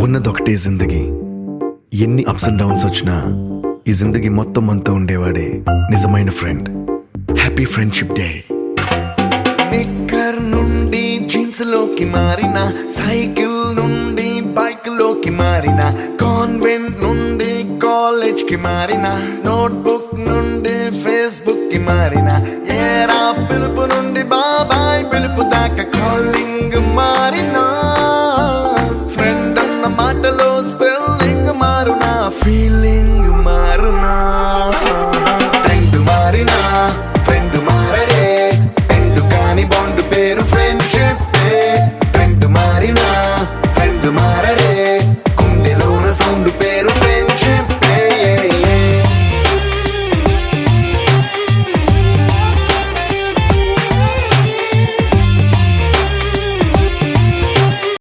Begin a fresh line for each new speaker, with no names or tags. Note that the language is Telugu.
ఉన్నదొకటే జిందగీ, ఎన్ని అప్స్ అండ్ డౌన్స్ వచ్చినా ఈ జిందగీ మొత్తం అంతా ఉండేవాడే నిజమైన friend. Happy friendship day.
Knicker నుండి జీన్స్ లోకి మారిన, సైకిల్ నుండి బైక్ లోకి మారిన, కాన్వెంట్ నుండి కాలేజ్ కి మారిన, నోట్బుక్ నుండి ఫేస్బుక్ కి మారిన, ఏరా పిలుపు నుండి బాబాయ్ పిలుపు దాకా కాలింగ్ మారిన, ఫ్రెండ్ అన్న మాటలో స్పెల్లింగ్ మారునా, ఫీల్